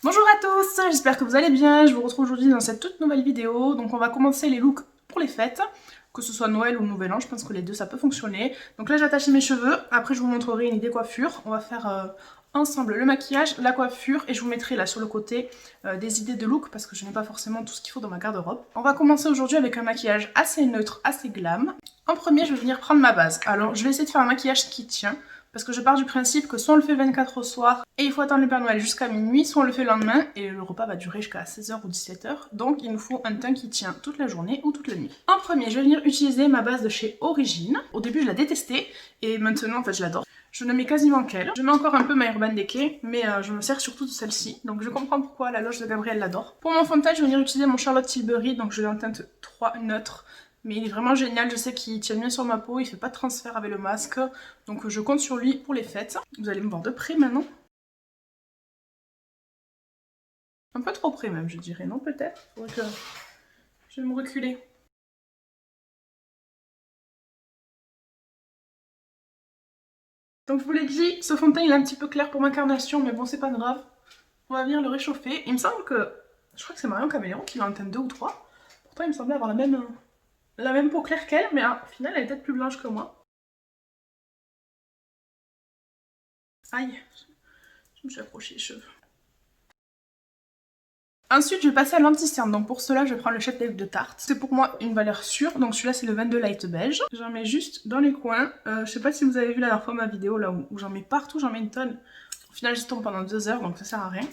Bonjour à tous, j'espère que vous allez bien, je vous retrouve aujourd'hui dans cette toute nouvelle vidéo. Donc on va commencer les looks pour les fêtes, que ce soit Noël ou Nouvel An, je pense que les deux ça peut fonctionner. Donc là j'ai attaché mes cheveux, après je vous montrerai une idée coiffure. On va faire ensemble le maquillage, la coiffure et je vous mettrai là sur le côté des idées de look parce que je n'ai pas forcément tout ce qu'il faut dans ma garde-robe. On va commencer aujourd'hui avec un maquillage assez neutre, assez glam. En premier je vais venir prendre ma base. Alors je vais essayer de faire un maquillage qui tient. Parce que je pars du principe que soit on le fait 24 au soir et il faut attendre le Père Noël jusqu'à minuit, soit on le fait le lendemain et le repas va durer jusqu'à 16h ou 17h. Donc il nous faut un teint qui tient toute la journée ou toute la nuit. En premier, je vais venir utiliser ma base de chez Origine. Au début, je la détestais et maintenant, en fait, je l'adore. Je ne mets quasiment qu'elle. Je mets encore un peu ma Urban Decay, mais je me sers surtout de celle-ci. Donc je comprends pourquoi la loge de Gabrielle l'adore. Pour mon fond de teint, je vais venir utiliser mon Charlotte Tilbury, donc je l'ai en teinte 3 neutre. Mais il est vraiment génial, je sais qu'il tient bien sur ma peau, il fait pas de transfert avec le masque. Donc je compte sur lui pour les fêtes. Vous allez me voir de près maintenant. Un peu trop près même, je dirais, non peut-être? Faudrait que je vais me reculer. Donc je vous l'ai dit, ce fond de teint il est un petit peu clair pour ma carnation, mais bon c'est pas grave. On va venir le réchauffer. Il me semble que, je crois que c'est Marion Caméléon qui l'a en teinte 2 ou 3. Pourtant il me semblait avoir la même peau claire qu'elle, mais au final elle est peut-être plus blanche que moi. Aïe, je me suis accroché les cheveux. Ensuite, je vais passer à l'anti-cerne. Donc pour cela, je vais prendre le Shape Tape de Tarte. C'est pour moi une valeur sûre. Donc celui-là, c'est le 22 Light Beige. J'en mets juste dans les coins. Je sais pas si vous avez vu la dernière fois ma vidéo là où j'en mets partout, j'en mets une tonne. Au final, j'y tombe pendant 2 heures, donc ça sert à rien.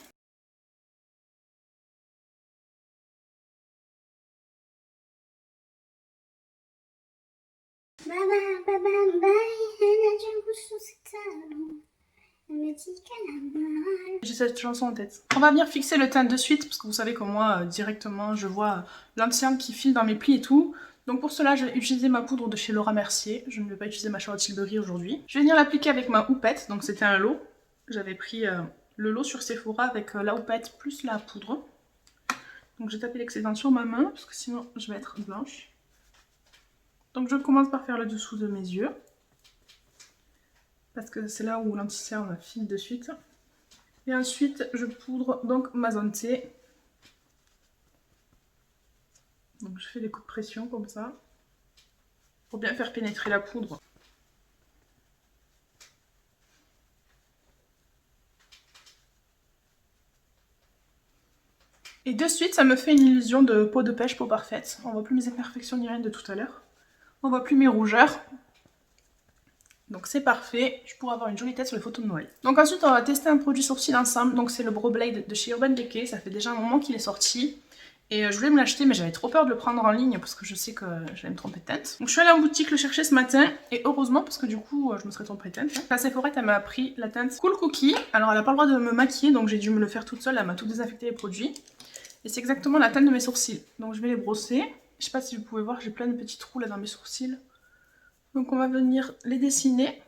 J'ai cette chanson en tête. On va venir fixer le teint de suite parce que vous savez que moi directement je vois l'anti-cerne qui file dans mes plis et tout. Donc pour cela je vais utiliser ma poudre de chez Laura Mercier. Je ne vais pas utiliser ma Charlotte Tilbury aujourd'hui. Je vais venir l'appliquer avec ma houppette. Donc c'était un lot. J'avais pris le lot sur Sephora avec la houppette plus la poudre. Donc j'ai tapé l'excédent sur ma main parce que sinon je vais être blanche. Donc je commence par faire le dessous de mes yeux. Parce que c'est là où l'anti-cerne file de suite. Et ensuite, je poudre donc ma zone T. Donc je fais des coups de pression comme ça. Pour bien faire pénétrer la poudre. Et de suite, ça me fait une illusion de peau de pêche, peau parfaite. On voit plus mes imperfections ni rien de tout à l'heure. On voit plus mes rougeurs. Donc c'est parfait, je pourrais avoir une jolie tête sur les photos de Noël. Donc ensuite on va tester un produit sourcil ensemble, donc c'est le Brow Blade de chez Urban Decay, ça fait déjà un moment qu'il est sorti. Et je voulais me l'acheter mais j'avais trop peur de le prendre en ligne parce que je sais que j'allais me tromper de teinte. Donc je suis allée en boutique le chercher ce matin et heureusement parce que du coup je me serais trompée de teinte. La Sephora elle m'a pris la teinte Cool Cookie. Alors elle a pas le droit de me maquiller donc j'ai dû me le faire toute seule, elle m'a tout désinfecté les produits. Et c'est exactement la teinte de mes sourcils. Donc je vais les brosser. Je sais pas si vous pouvez voir, j'ai plein de petits trous là dans mes sourcils. Donc on va venir les dessiner.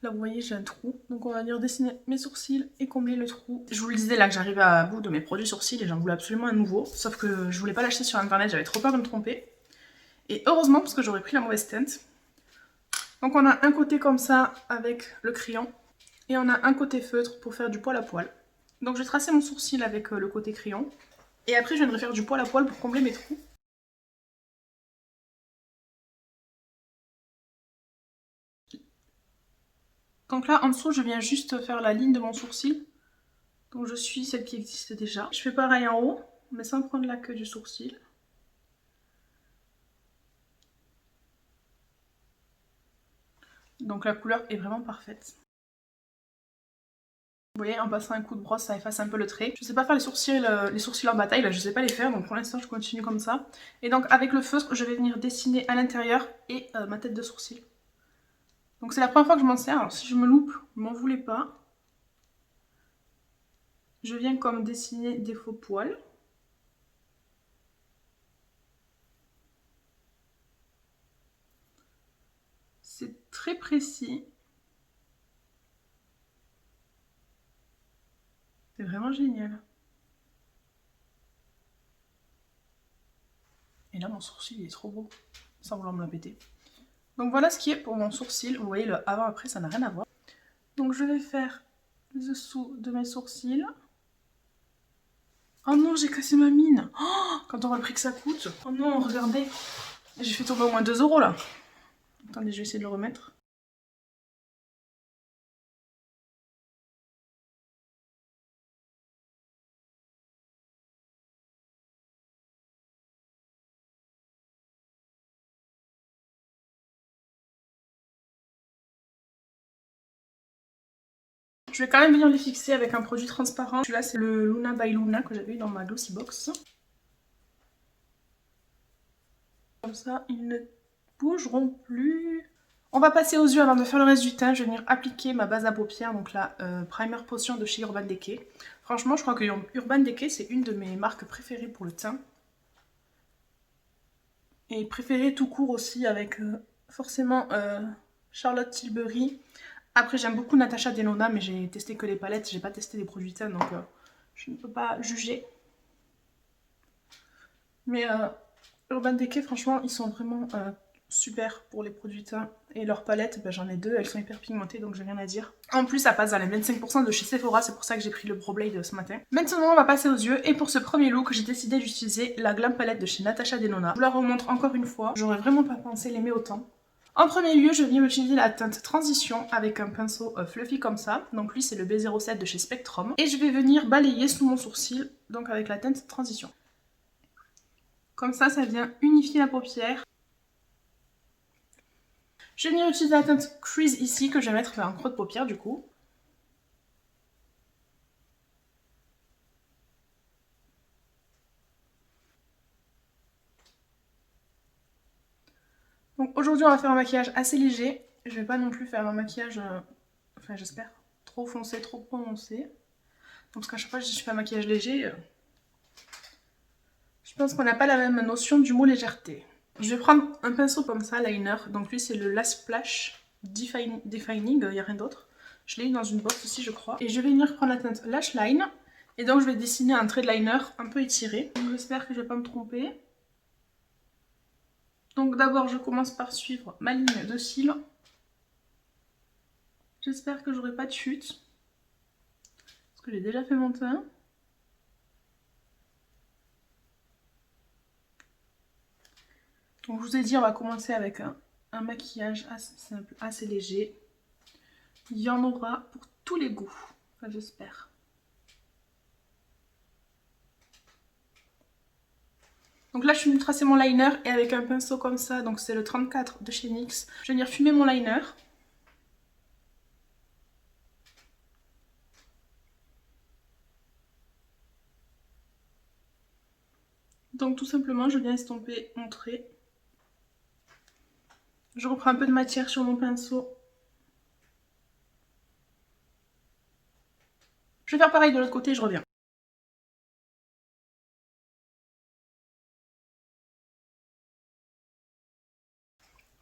Là vous voyez j'ai un trou, donc on va venir dessiner mes sourcils et combler le trou. Je vous le disais là que j'arrivais à bout de mes produits sourcils et j'en voulais absolument un nouveau. Sauf que je voulais pas l'acheter sur internet, j'avais trop peur de me tromper. Et heureusement parce que j'aurais pris la mauvaise teinte. Donc on a un côté comme ça avec le crayon. Et on a un côté feutre pour faire du poil à poil. Donc je vais tracer mon sourcil avec le côté crayon. Et après je viendrai faire du poil à poil pour combler mes trous. Donc là en dessous je viens juste faire la ligne de mon sourcil. Donc je suis celle qui existe déjà. Je fais pareil en haut, mais sans prendre la queue du sourcil. Donc la couleur est vraiment parfaite. Vous voyez, en passant un coup de brosse, ça efface un peu le trait. Je sais pas faire les sourcils en bataille, là je sais pas les faire, donc pour l'instant je continue comme ça. Et donc avec le feutre, je vais venir dessiner à l'intérieur et ma tête de sourcil. Donc c'est la première fois que je m'en sers, alors si je me loupe, m'en voulez pas. Je viens comme dessiner des faux poils. C'est très précis. C'est vraiment génial. Et là mon sourcil il est trop beau, sans vouloir me la péter. Donc voilà ce qui est pour mon sourcil. Vous voyez le avant-après ça n'a rien à voir. Donc je vais faire dessous de mes sourcils. Oh non, j'ai cassé ma mine. Oh, quand on voit le prix que ça coûte. Oh non, regardez. J'ai fait tomber au moins 2 € là. Attendez, je vais essayer de le remettre. Je vais quand même venir les fixer avec un produit transparent. Celui-là, c'est le Luna by Luna que j'avais eu dans ma Glossy Box. Comme ça, ils ne bougeront plus. On va passer aux yeux avant de faire le reste du teint. Je vais venir appliquer ma base à paupières, donc la Primer Potion de chez Urban Decay. Franchement, je crois que Urban Decay, c'est une de mes marques préférées pour le teint. Et préférée tout court aussi, avec forcément Charlotte Tilbury. Après, j'aime beaucoup Natasha Denona, mais j'ai testé que les palettes, j'ai pas testé les produits teint, donc je ne peux pas juger. Mais Urban Decay, franchement, ils sont vraiment super pour les produits teint. Et leurs palettes, ben, j'en ai 2, elles sont hyper pigmentées, donc j'ai rien à dire. En plus, ça passe dans les 25% de chez Sephora, c'est pour ça que j'ai pris le Pro Blade ce matin. Maintenant, on va passer aux yeux, et pour ce premier look, j'ai décidé d'utiliser la Glam Palette de chez Natasha Denona. Je vous la remontre encore une fois, j'aurais vraiment pas pensé l'aimer autant. En premier lieu, je vais venir utiliser la teinte Transition avec un pinceau fluffy comme ça. Donc lui, c'est le B07 de chez Spectrum. Et je vais venir balayer sous mon sourcil, donc avec la teinte Transition. Comme ça vient unifier la paupière. Je vais venir utiliser la teinte Crease ici, que je vais mettre vers un creux de paupière du coup. Donc aujourd'hui, on va faire un maquillage assez léger. Je vais pas non plus faire un maquillage, enfin j'espère, trop foncé, trop prononcé. Donc parce qu'à chaque fois que je fais un maquillage léger, je pense qu'on n'a pas la même notion du mot légèreté. Je vais prendre un pinceau comme ça, liner. Donc lui, c'est le Last Splash Defining, il n'y a rien d'autre. Je l'ai eu dans une box aussi, je crois. Et je vais venir prendre la teinte Lash Line. Et donc je vais dessiner un trait de liner un peu étiré. J'espère que je ne vais pas me tromper. Donc d'abord, je commence par suivre ma ligne de cils. J'espère que j'aurai pas de chute. Parce que j'ai déjà fait mon teint. Donc je vous ai dit, on va commencer avec un maquillage assez simple, assez léger. Il y en aura pour tous les goûts. Enfin, j'espère. Donc là, je suis venue tracer mon liner et avec un pinceau comme ça, donc c'est le 34 de chez NYX, je vais venir fumer mon liner. Donc tout simplement, je viens estomper mon trait. Je reprends un peu de matière sur mon pinceau. Je vais faire pareil de l'autre côté et je reviens.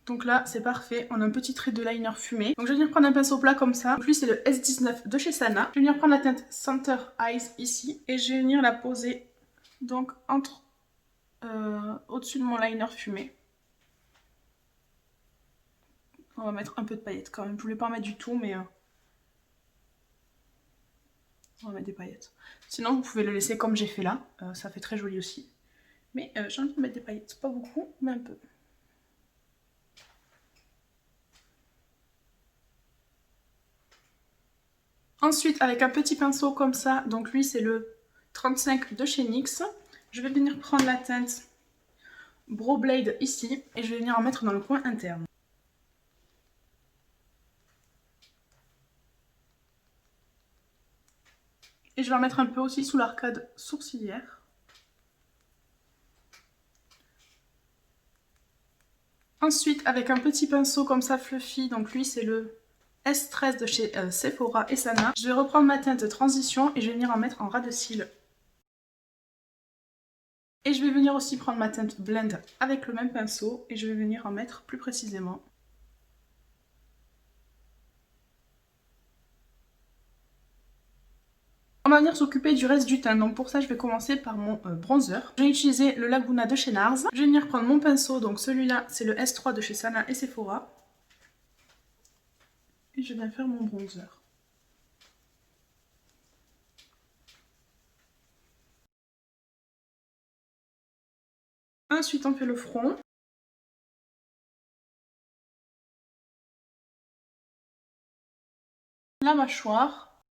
Donc là, c'est parfait. On a un petit trait de liner fumé. Donc je vais venir prendre un pinceau plat comme ça. Donc lui, c'est le S19 de chez Sana. Je vais venir prendre la teinte Center Eyes ici. Et je vais venir la poser donc entre au-dessus de mon liner fumé. On va mettre un peu de paillettes quand même. Je voulais pas en mettre du tout, mais on va mettre des paillettes. Sinon, vous pouvez le laisser comme j'ai fait là. Ça fait très joli aussi. Mais j'ai envie de mettre des paillettes. Pas beaucoup, mais un peu. Ensuite, avec un petit pinceau comme ça, donc lui c'est le 35 de chez NYX, je vais venir prendre la teinte Brow Blade ici et je vais venir en mettre dans le coin interne. Et je vais en mettre un peu aussi sous l'arcade sourcilière. Ensuite, avec un petit pinceau comme ça fluffy, donc lui c'est le S13 de chez Sephora et Sana, je vais reprendre ma teinte Transition et je vais venir en mettre en ras de cils. Et je vais venir aussi prendre ma teinte Blend avec le même pinceau et je vais venir en mettre plus précisément. On va venir s'occuper du reste du teint, donc pour ça je vais commencer par mon bronzer. Je vais utiliser le Laguna de chez NARS. Je vais venir prendre mon pinceau, donc celui-là c'est le S3 de chez Sana et Sephora. Et je viens faire mon bronzer. Ensuite on fait le front. La mâchoire.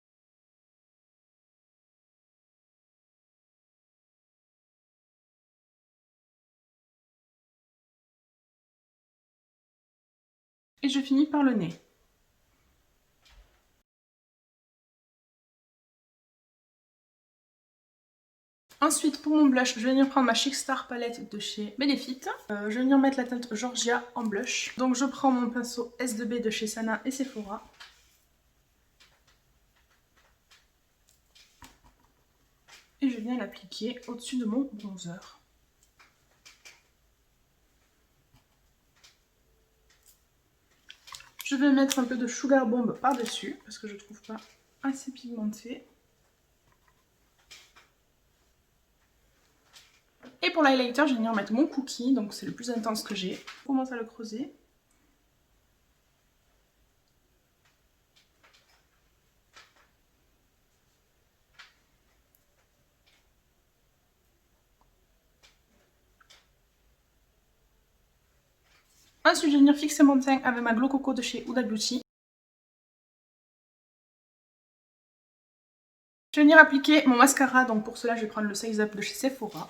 Et je finis par le nez. Ensuite, pour mon blush, je vais venir prendre ma Chic Star palette de chez Benefit. Je vais venir mettre la teinte Georgia en blush. Donc je prends mon pinceau S2B de chez Sana et Sephora. Et je viens l'appliquer au-dessus de mon bronzer. Je vais mettre un peu de Sugar Bomb par-dessus, parce que je trouve pas assez pigmenté. Et pour l'highlighter, je vais venir mettre mon Cookie, donc c'est le plus intense que j'ai. Je commence à le creuser. Ensuite, je vais venir fixer mon teint avec ma Glow Coco de chez Huda Beauty. Je vais venir appliquer mon mascara, donc pour cela, je vais prendre le Size Up de chez Sephora.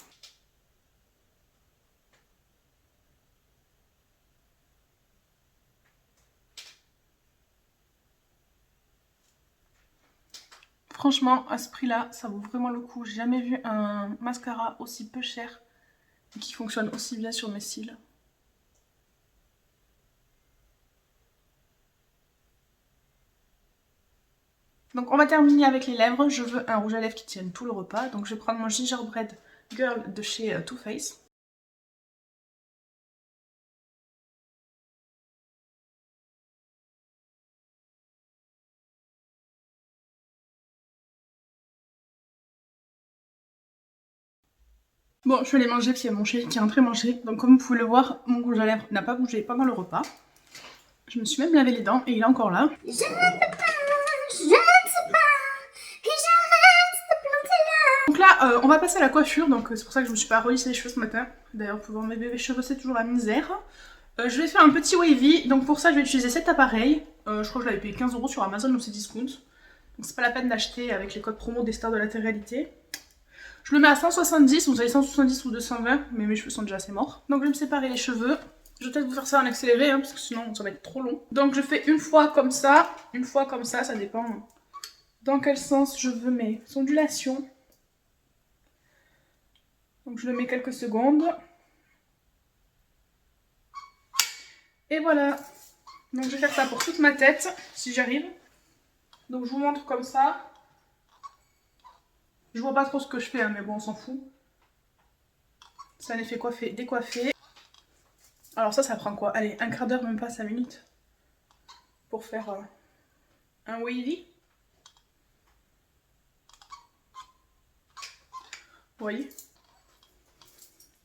Franchement, à ce prix-là, ça vaut vraiment le coup. J'ai jamais vu un mascara aussi peu cher et qui fonctionne aussi bien sur mes cils. Donc on va terminer avec les lèvres. Je veux un rouge à lèvres qui tienne tout le repas. Donc je vais prendre mon Gingerbread Girl de chez Too Faced. Bon, je vais les manger parce qu'il y a mon chéri qui est rentré manger. Donc comme vous pouvez le voir, mon rouge à lèvres n'a pas bougé pendant le repas. Je me suis même lavé les dents et il est encore là. Je ne peux pas, je ne sais pas que j'arrête de planter là. Donc là, on va passer à la coiffure. Donc c'est pour ça que je me suis pas relissé les cheveux ce matin. D'ailleurs, pour voir mes bébés cheveux, c'est toujours la misère. Je vais faire un petit wavy. Donc pour ça, je vais utiliser cet appareil. Je crois que je l'avais payé 15 € sur Amazon, donc c'est discount. Donc c'est pas la peine d'acheter avec les codes promo des stars de la télé-réalité. Je le mets à 170, vous avez 170 ou 220, mais mes cheveux sont déjà assez morts. Donc je vais me séparer les cheveux. Je vais peut-être vous faire ça en accéléré, parce que sinon ça va être trop long. Donc je fais une fois comme ça, ça dépend dans quel sens je veux mes ondulations. Donc je le mets quelques secondes. Et voilà. Donc je vais faire ça pour toute ma tête, si j'arrive. Donc je vous montre comme ça. Je vois pas trop ce que je fais, hein, mais bon, on s'en fout. C'est un effet coiffé, décoiffé. Alors ça prend quoi? Allez, un quart d'heure, même pas 5 minutes. Pour faire un wavy. Vous voyez?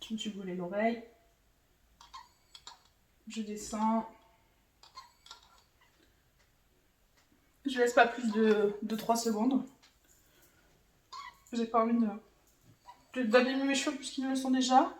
Je me suis brûlé l'oreille. Je descends. Je laisse pas plus de 3 secondes. J'ai pas envie d'abîmer mes cheveux puisqu'ils le sont déjà.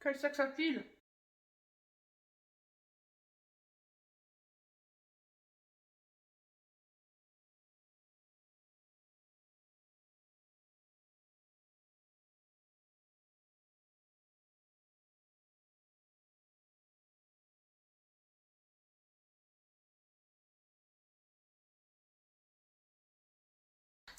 Quel sexe a-t-il?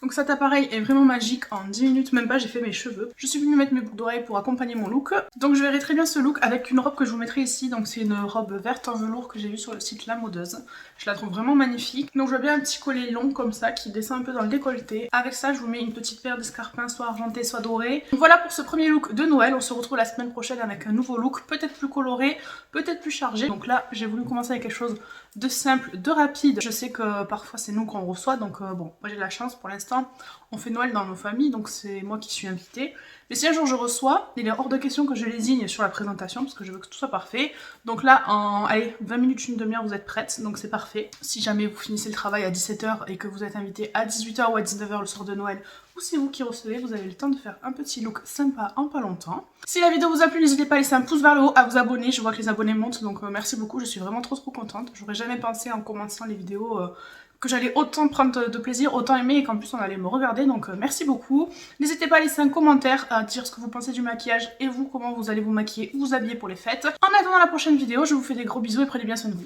Donc cet appareil est vraiment magique, en 10 minutes même pas j'ai fait mes cheveux. Je suis venue mettre mes boucles d'oreilles pour accompagner mon look. Donc je verrai très bien ce look avec une robe que je vous mettrai ici. Donc c'est une robe verte en velours que j'ai vue sur le site La Modeuse. Je la trouve vraiment magnifique. Donc je veux bien un petit collet long comme ça qui descend un peu dans le décolleté. Avec ça je vous mets une petite paire d'escarpins soit argentés soit dorés. Donc voilà pour ce premier look de Noël. On se retrouve la semaine prochaine avec un nouveau look, peut-être plus coloré, peut-être plus chargé. Donc là j'ai voulu commencer avec quelque chose de simple, de rapide. Je sais que parfois c'est nous qu'on reçoit, donc bon, moi j'ai de la chance pour l'instant. On fait Noël dans nos familles, donc c'est moi qui suis invitée. Mais si un jour je reçois, il est hors de question que je lésigne sur la présentation, parce que je veux que tout soit parfait. Donc là, en allez, 20 minutes, une demi-heure, vous êtes prête, donc c'est parfait. Si jamais vous finissez le travail à 17 h et que vous êtes invité à 18 h ou à 19 h le soir de Noël, ou c'est vous qui recevez, vous avez le temps de faire un petit look sympa en pas longtemps. Si la vidéo vous a plu, n'hésitez pas à laisser un pouce vers le haut, à vous abonner, je vois que les abonnés montent, donc merci beaucoup, je suis vraiment trop contente. J'aurais jamais pensé en commençant les vidéos que j'allais autant prendre de plaisir, autant aimer et qu'en plus on allait me regarder, donc merci beaucoup. N'hésitez pas à laisser un commentaire, à dire ce que vous pensez du maquillage et vous, comment vous allez vous maquiller ou vous habiller pour les fêtes. En attendant la prochaine vidéo, je vous fais des gros bisous et prenez bien soin de vous.